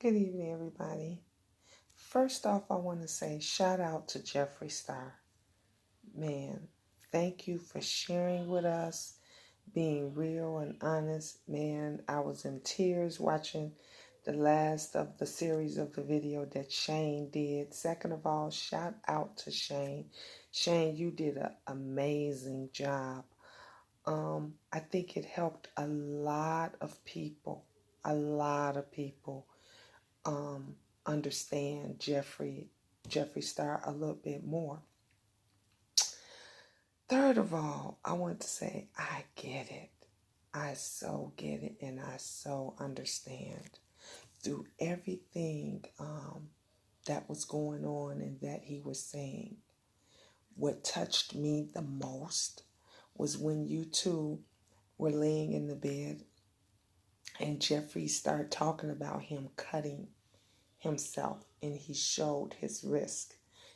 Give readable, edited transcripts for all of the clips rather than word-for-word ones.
Good evening, everybody. First off, I want to say shout out to Jeffree Star. Man, thank you for sharing with us, being real and honest. Man, I was in tears watching the last of the series of the video that Shane did. Second of all, shout out to Shane. Shane, you did an amazing job. I think it helped a lot of people. Understand Jeffree Star a little bit more. Third of all, I want to say I get it. I so get it and I so understand. Through everything that was going on and that he was saying, what touched me the most was when you two were laying in the bed and Jeffree started talking about him cutting himself, and he showed his wrist,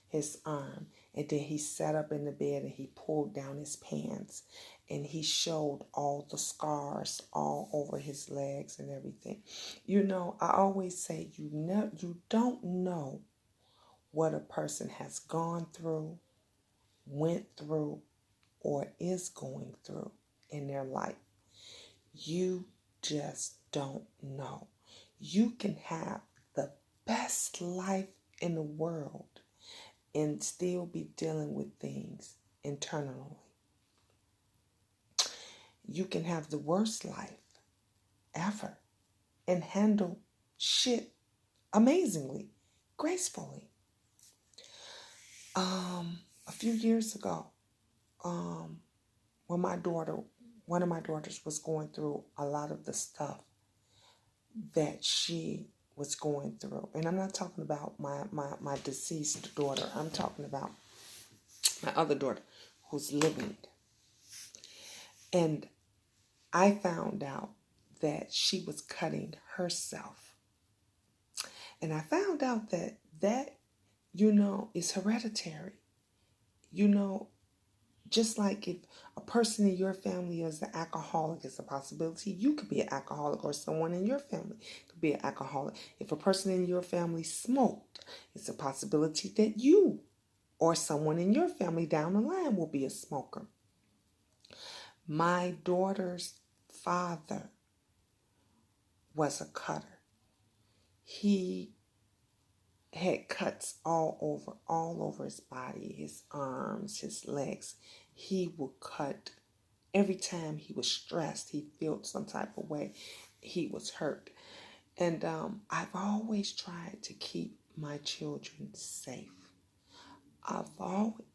his arm, and then he sat up in the bed and he pulled down his pants and he showed all the scars all over his legs and everything. You know, I always say you don't know what a person has gone through, went through, or is going through in their life. You just don't know. You can have the best life in the world and still be dealing with things internally. You can have the worst life ever and handle shit amazingly, gracefully. A few years ago, when one of my daughters was going through a lot of the stuff that she was going through. And I'm not talking about my deceased daughter. I'm talking about my other daughter who's living. And I found out that she was cutting herself. And I found out that is hereditary. Just like if a person in your family is an alcoholic, it's a possibility you could be an alcoholic, or someone in your family could be an alcoholic. If a person in your family smoked, it's a possibility that you or someone in your family down the line will be a smoker. My daughter's father was a cutter. He had cuts all over his body, his arms, his legs. He would cut every time he was stressed. He felt some type of way. He was hurt. And I've always tried to keep my children safe.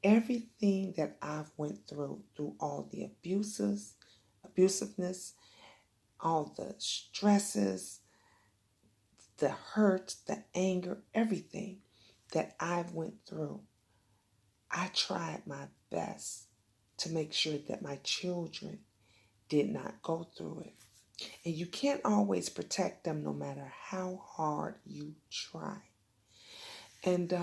Everything that I've went through all the abusiveness, all the stresses, the hurt, the anger, everything that I've went through, I tried my best to make sure that my children did not go through it. And you can't always protect them no matter how hard you try. And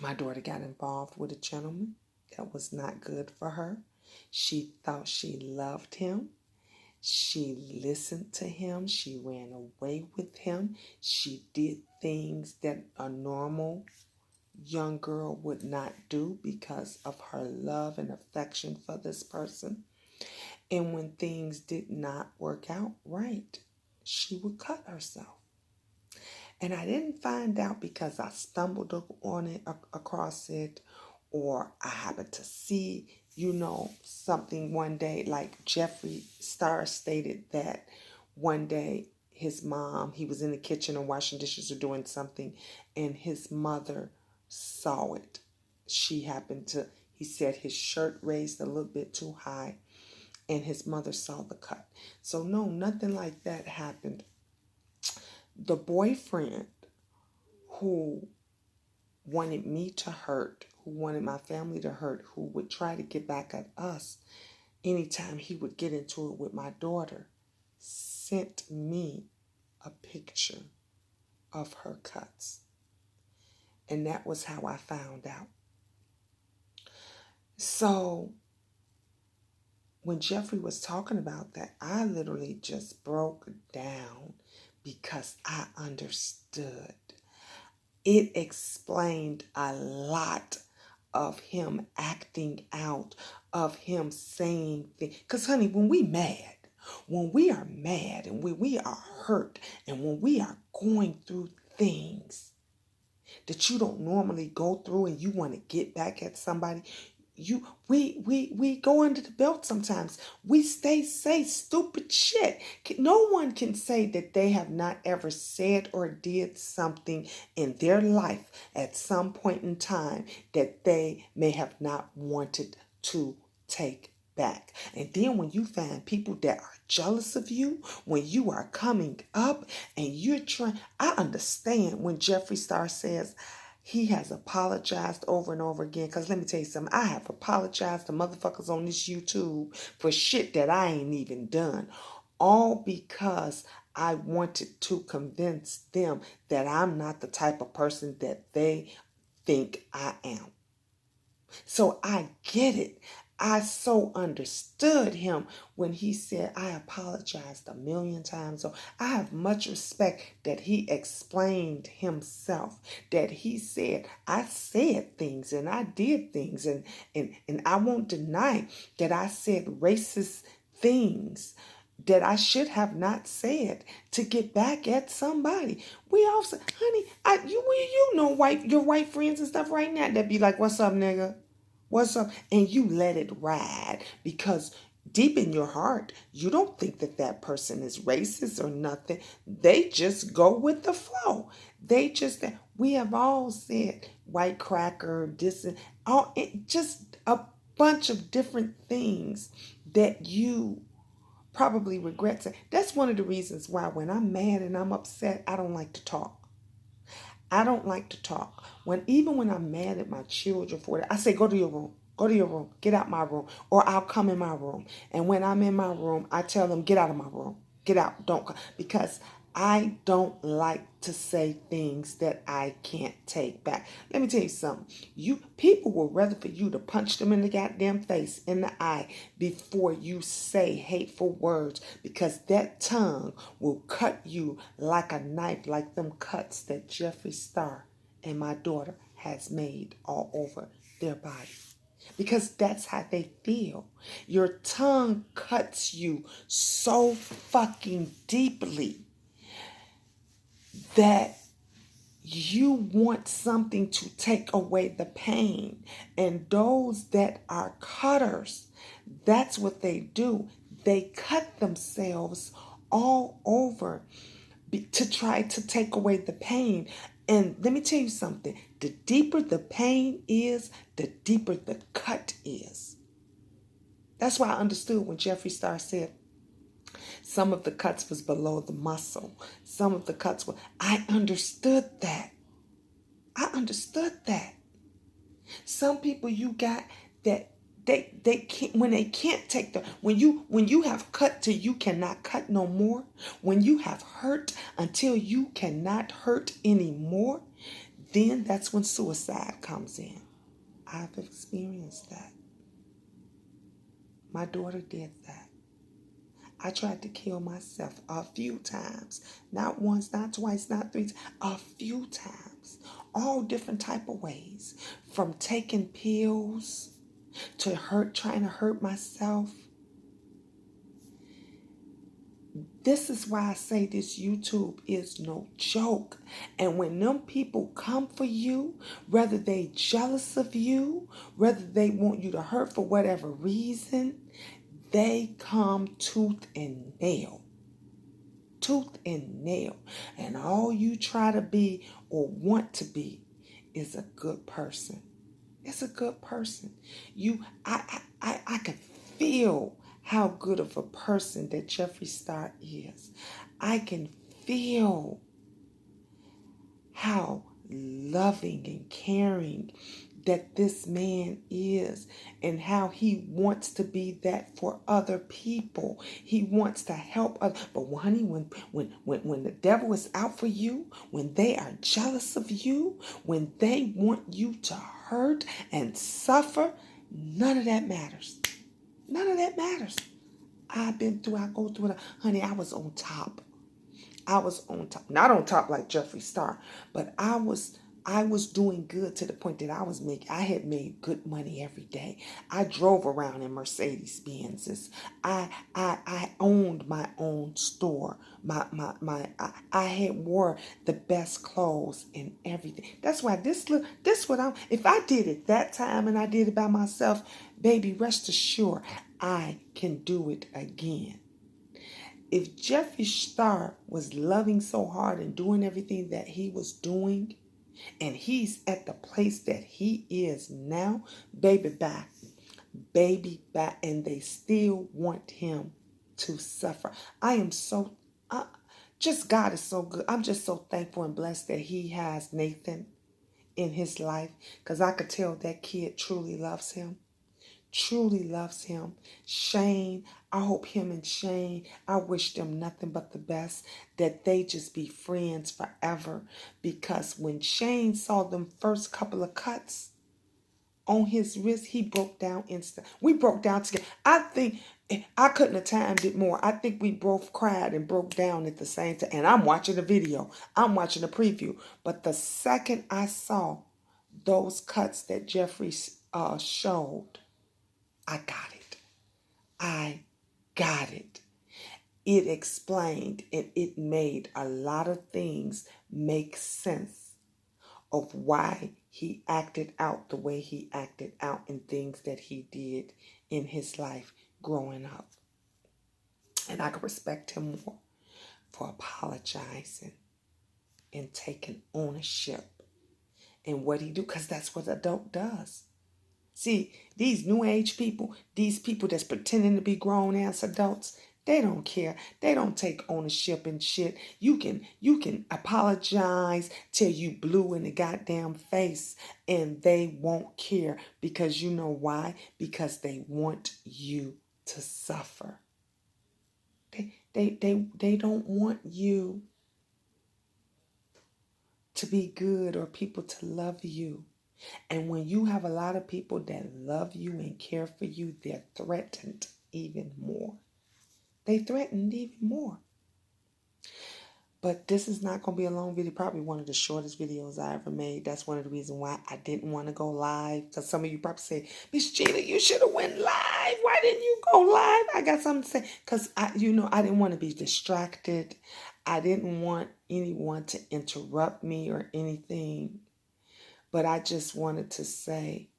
my daughter got involved with a gentleman that was not good for her. She thought she loved him. She listened to him. She ran away with him. She did things that a normal young girl would not do because of her love and affection for this person. And when things did not work out right, she would cut herself. And I didn't find out because I stumbled on it, across it, or I happened to see, something one day. Like Jeffree Star stated that one day his mom, he was in the kitchen and washing dishes or doing something, and his mother saw it. He said his shirt raised a little bit too high, and his mother saw the cut. So no, nothing like that happened. The boyfriend who wanted me to hurt, who wanted my family to hurt, who would try to get back at us anytime he would get into it with my daughter, sent me a picture of her cuts. And that was how I found out. So when Jeffree was talking about that, I literally just broke down because I understood. It explained a lot of him acting out, of him saying things. Because, honey, when we are mad and when we are hurt and when we are going through things that you don't normally go through and you want to get back at somebody, we go under the belt sometimes. We say stupid shit. No one can say that they have not ever said or did something in their life at some point in time that they may have not wanted to take back. And then when you find people that are jealous of you, when you are coming up and you're trying, I understand when Jeffree Star says, he has apologized over and over again. Because let me tell you something. I have apologized to motherfuckers on this YouTube for shit that I ain't even done. All because I wanted to convince them that I'm not the type of person that they think I am. So I get it. I so understood him when he said, I apologized 1,000,000 times. So I have much respect that he explained himself, that he said, I said things and I did things. And I won't deny that I said racist things that I should have not said to get back at somebody. We also, honey, you know your white friends and stuff right now that be like, what's up, nigga? What's up? And you let it ride because deep in your heart, you don't think that that person is racist or nothing. They just go with the flow. We have all said white cracker, this and all, just a bunch of different things that you probably regret saying. That's one of the reasons why when I'm mad and I'm upset, I don't like to talk. I don't like to talk. Even when I'm mad at my children for it, I say, go to your room. Go to your room. Get out my room. Or I'll come in my room. And when I'm in my room, I tell them, get out of my room. Get out. Don't come. Because I don't like to say things that I can't take back. Let me tell you something. People will rather for you to punch them in the goddamn face, in the eye, before you say hateful words, because that tongue will cut you like a knife, like them cuts that Jeffree Star and my daughter has made all over their body. Because that's how they feel. Your tongue cuts you so fucking deeply that you want something to take away the pain. And those that are cutters, that's what they do. They cut themselves all over to try to take away the pain. And let me tell you something. The deeper the pain is, the deeper the cut is. That's why I understood when Jeffree Star said some of the cuts was below the muscle. Some of the cuts were... I understood that. I understood that. Some people you got that they can't, when they can't take the, when you have cut till you cannot cut no more, when you have hurt until you cannot hurt anymore, then that's when suicide comes in. I've experienced that. My daughter did that. I tried to kill myself a few times. Not once, not twice, not three times. A few times. All different type of ways. From taking pills to trying to hurt myself. This is why I say this YouTube is no joke. And when them people come for you, whether they jealous of you, whether they want you to hurt for whatever reason, they come tooth and nail. Tooth and nail. And all you try to be or want to be is a good person. It's a good person. I can feel how good of a person that Jeffree Star is. I can feel how loving and caring that this man is, and how he wants to be that for other people. He wants to help others. But honey, when the devil is out for you, when they are jealous of you, when they want you to hurt and suffer, none of that matters. None of that matters. I go through it. Honey, I was on top. I was on top, not on top like Jeffree Star, but I was doing good to the point that I had made good money every day. I drove around in Mercedes Benzes. I owned my own store. I had wore the best clothes and everything. That's why this what I'm, if I did it that time and I did it by myself, baby, rest assured I can do it again. If Jeffree Star was loving so hard and doing everything that he was doing, and he's at the place that he is now, baby back, and they still want him to suffer. I am so, just God is so good. I'm just so thankful and blessed that he has Nathan in his life, because I could tell that kid truly loves him. Truly loves him. Shane, I hope him and Shane, I wish them nothing but the best, that they just be friends forever. Because when Shane saw them first couple of cuts on his wrist, he broke down instant. We broke down together. I think I couldn't have timed it more. I think we both cried and broke down at the same time. And I'm watching the video. I'm watching the preview. But the second I saw those cuts that Jeffree showed, I got it. I got it. It explained and it made a lot of things make sense of why he acted out the way he acted out and things that he did in his life growing up. And I could respect him more for apologizing and taking ownership in what he do, because that's what an adult does. See, these new age people, these people that's pretending to be grown ass adults, they don't care. They don't take ownership and shit. You can apologize till you blue in the goddamn face and they won't care, because you know why? Because they want you to suffer. They don't want you to be good or people to love you. And when you have a lot of people that love you and care for you, they're threatened even more. They threatened even more. But this is not going to be a long video. Probably one of the shortest videos I ever made. That's one of the reasons why I didn't want to go live. Because some of you probably say, Miss Gina, you should have went live. Why didn't you go live? I got something to say. Because I didn't want to be distracted. I didn't want anyone to interrupt me or anything. But I just wanted to say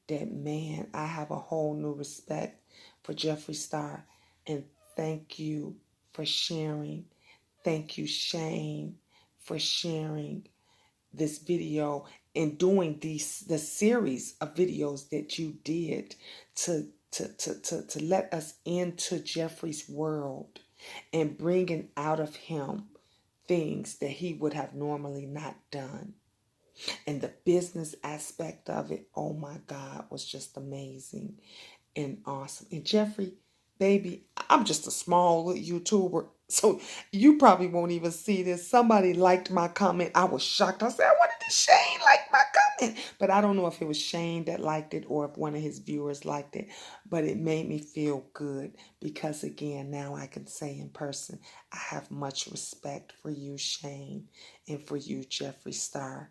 that, man, I have a whole new respect for Jeffree Star. And thank you for sharing. Thank you, Shane, for sharing this video and doing the series of videos that you did to let us into Jeffree's world and bringing out of him things that he would have normally not done. And the business aspect of it, oh my God, was just amazing and awesome. And Jeffree, baby, I'm just a small little YouTuber, so you probably won't even see this. Somebody liked my comment. I was shocked. I said, I wanted to Shane like my comment. But I don't know if it was Shane that liked it or if one of his viewers liked it. But it made me feel good because, again, now I can say in person, I have much respect for you, Shane, and for you, Jeffree Star.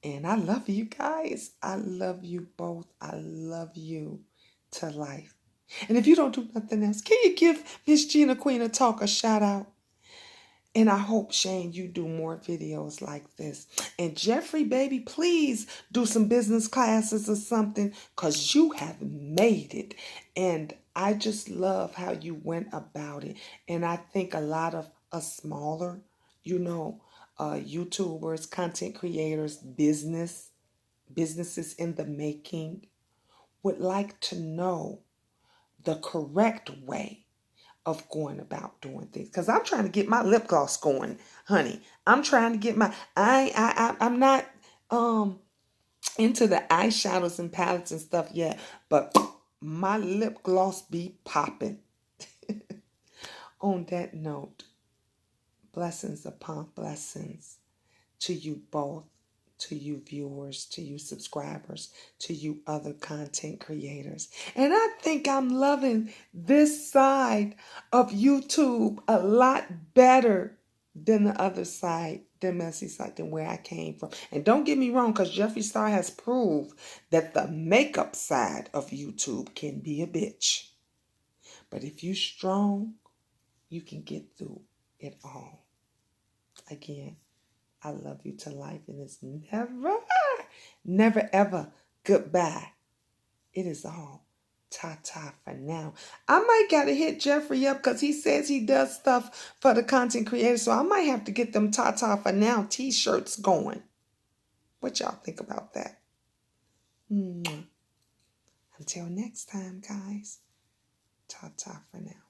And I love you guys. I love you both. I love you to life. And if you don't do nothing else, can you give Miss Gina Queen of Talk a shout out? And I hope, Shane, you do more videos like this. And Jeffree, baby, please do some business classes or something, because you have made it. And I just love how you went about it. And I think a lot of us smaller, YouTubers, content creators, businesses in the making would like to know the correct way of going about doing things. Because I'm trying to get my lip gloss going, honey. I'm trying to get I'm not into the eyeshadows and palettes and stuff yet, but my lip gloss be popping. On that note, blessings upon blessings to you both, to you viewers, to you subscribers, to you other content creators. And I think I'm loving this side of YouTube a lot better than the other side, the messy side, than where I came from. And don't get me wrong, because Jeffree Star has proved that the makeup side of YouTube can be a bitch. But if you're strong, you can get through it all. Again, I love you to life, and it's never, ever goodbye. It is all ta-ta for now. I might gotta hit Jeffree up because he says he does stuff for the content creators, so I might have to get them ta-ta for now t-shirts going. What y'all think about that? Until next time, guys. Ta-ta for now.